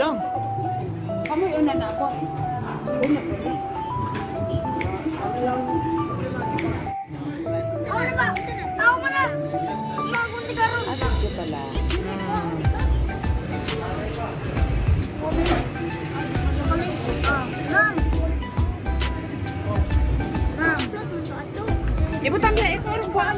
lang. Kamu una na ako. Una po na. Ako na ba? Ako mo na. Bagong tigaro. Ito pala. Ibutan dia ikaw rin ba?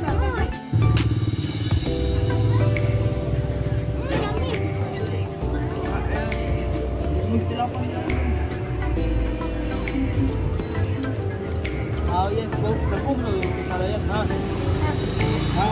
Ah, yan. Nagkong na yung karayan, ha? Ha?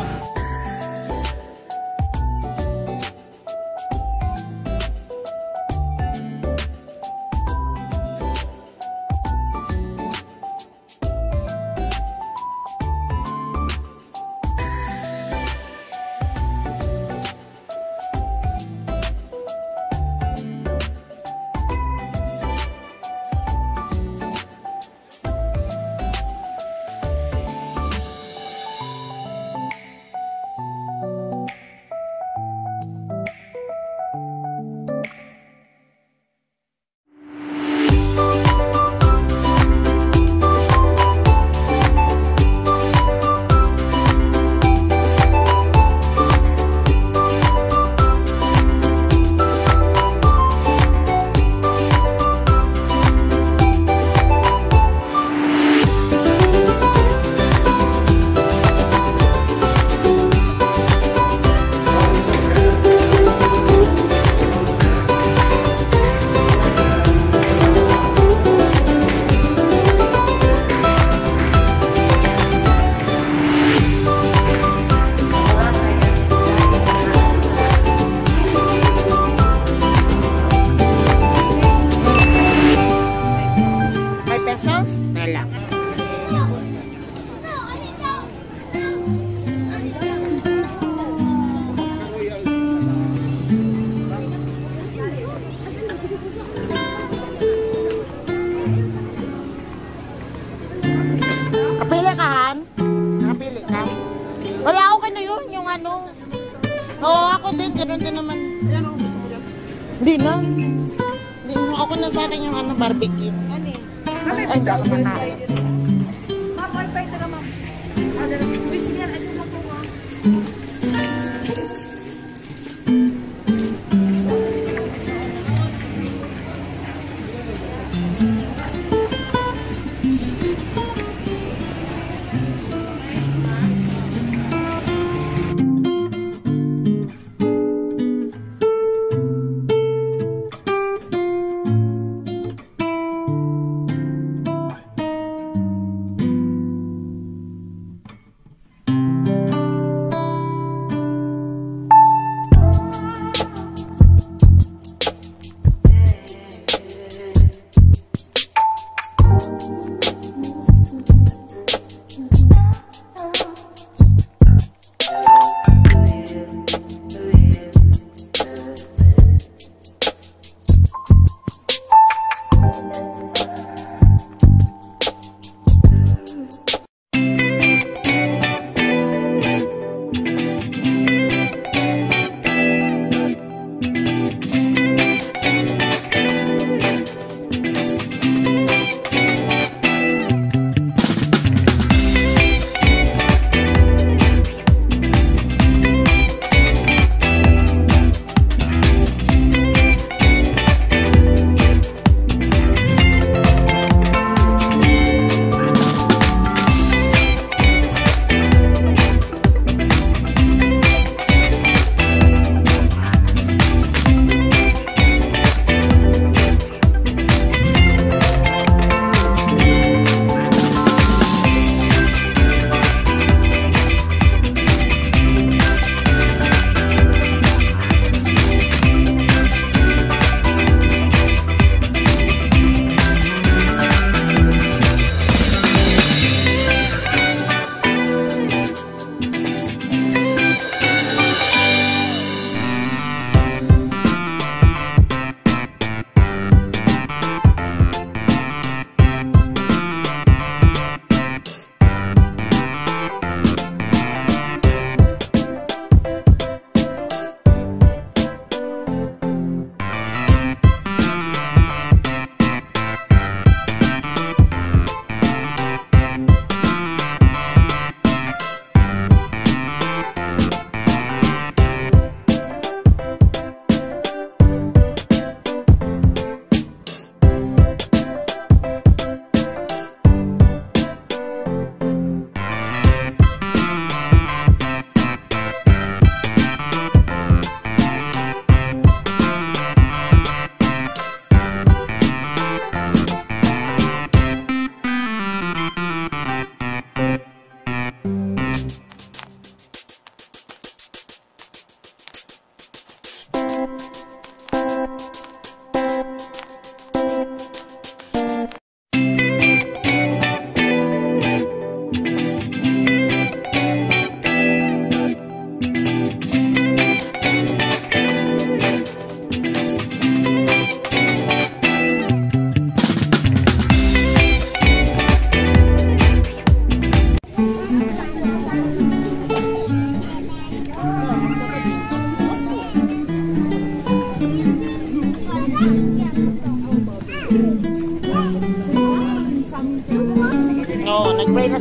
Oo, ako din. Ganoon din naman. Hindi na. Hindi na. Ako na sa akin yung ano, barbecue. Ano eh? Ay, hindi ako makain. Ma'am, wifi tara ma'am. Please, yan. Adyan mo po ma'am.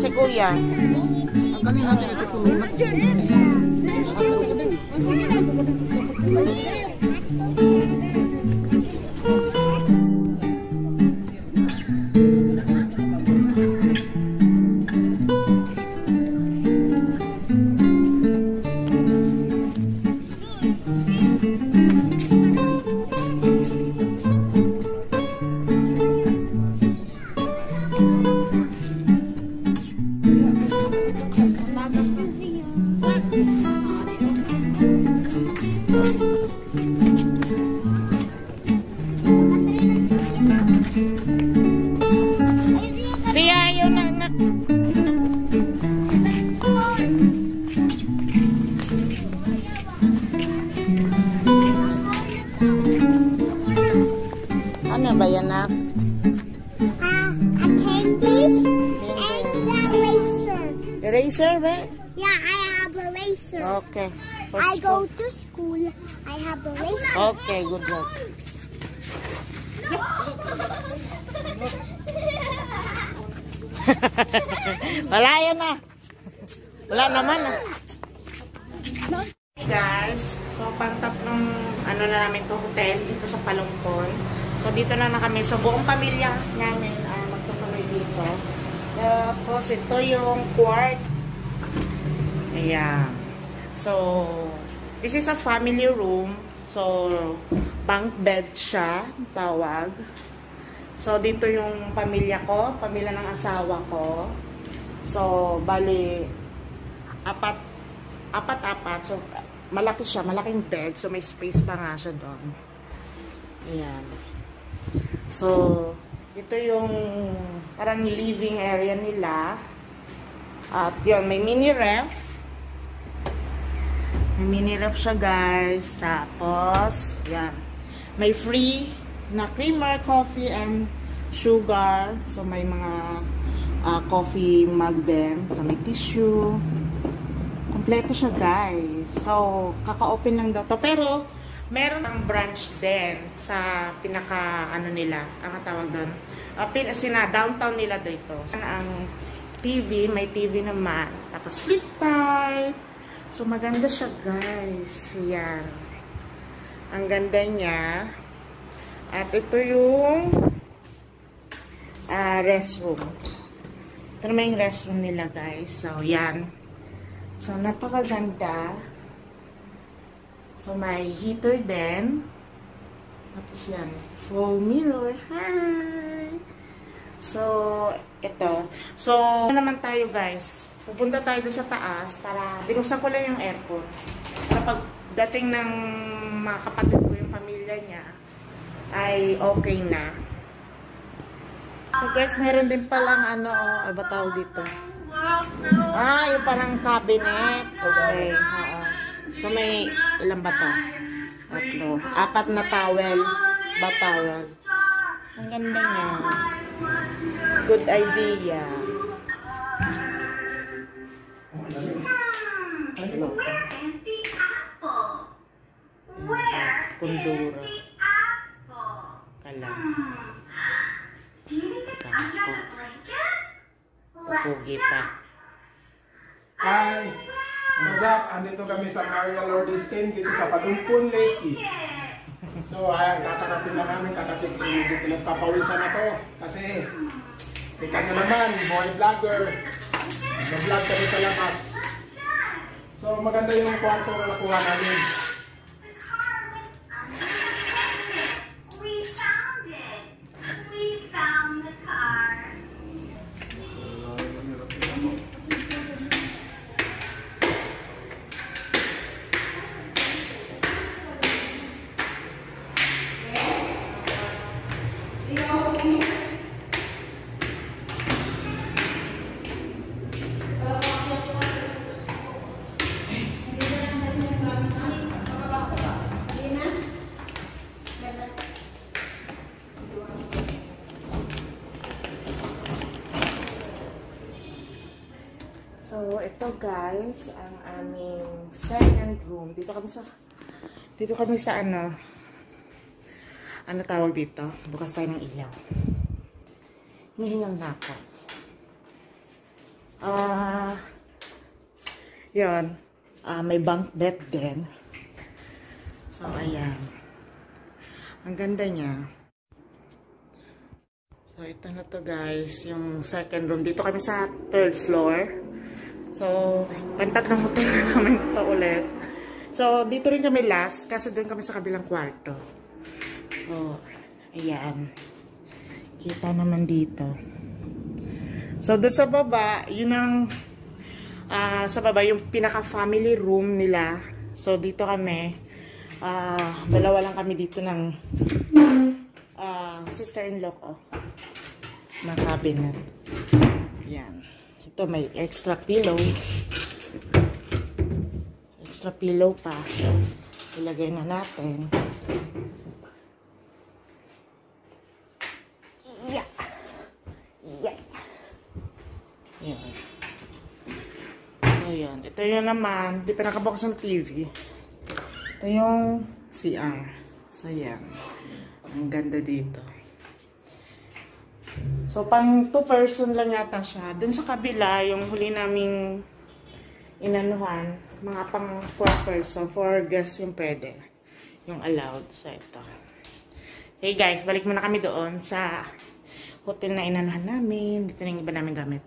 si kuya. Ang galing natin ito tulungan. Sige na, Siya, ayaw na anak. Ano ba yan, anak? A candy and a eraser. Eraser, ba? Yeah, I have a eraser. Okay. I go to school. I have a eraser. Okay, good luck. Wala yan na. Wala naman ah. Hey guys, so pang-tatlong ano na namin to hotel dito sa Palungkon. So dito na kami. So buong pamilya namin magtutuloy dito. Tapos ito yung quart. Ayan. So this is a family room. So bunk bed siya, tawag. So, dito yung pamilya ko, pamilya ng asawa ko. So, bali, apat. So, malaki siya, malaking bed. So, may space pa nga siya doon. Ayan. So, ito yung parang living area nila. At yun, may mini ref. May mini ref siya, guys. Tapos, yan. May free na creamer, coffee, and sugar. So, may mga coffee mug din. So, may tissue. Kompleto siya, guys. So, kaka-open lang daw to. Pero, meron ang branch din sa pinaka, ano nila, ang tawag doon. Downtown nila dito. Ang TV, may TV naman. Tapos, flip type. So, maganda siya, guys. Yan. Ang ganda niya. At ito yung restroom. Ito naman yung restroom nila, guys. So, yan. So, napakaganda. So, may heater din. Tapos yan. Full mirror. Hi! So, ito. So, naman tayo, guys. Pupunta tayo doon sa taas para binuksan ko lang yung aircon. Para pagdating ng mga kapatid ko, yung pamilya niya, ay okay na. So guys, meron din palang ano, ano ba tawag dito? Yung parang cabinet. Okay, oo. So may ilan ba to? 3. 4 na towel. Towel. Ang ganda niya. Good idea. Pundura. Kalang. Sakto. Pugi pa. Hi! What's up? Andito kami sa Maria Lourdes Inn dito sa Palungkon Lake. So, ayan, kakarating na namin, kakacheck in dito lang. Papawisan na to. Kasi, kita nyo naman, boy vlogger. Nag-vlog kami sa labas. So, maganda yung kwarto na nakuha namin. So, ito guys, ang aming second room. Dito kami sa ano tawag dito? Bukas tayo ng ilaw. Hinihingal na ako. Yun. May bunk bed din. So, ayan. Ang ganda niya. So, ito na to guys. Yung second room. Dito kami sa 3rd floor. So, pang-tatlong hotel na namin ito ulit. So, dito rin kami last. Kasi doon kami sa kabilang kwarto. So, ayan. Kita naman dito. So, doon sa baba, yun ang sa baba, yung pinaka-family room nila. So, dito kami. Dalawa lang kami dito ng sister-in-law ko. Na cabinet. Yan. Ito, may extra pillow. Extra pillow pa. Ilagay na natin. Yeah. Yeah. Yan. Ayan. Ito yun naman. Di pa nakabukas ng TV. Ito yung CR. So, yan. Ang ganda dito. So, pang 2-person lang yata siya. Dun sa kabila, yung huli naming inanuhan, mga pang 4-person. 4 guests yung pwede. Yung allowed. So, ito. Okay guys, balik muna kami doon sa hotel na inanuhan namin. Dito na yung iba namin gamit.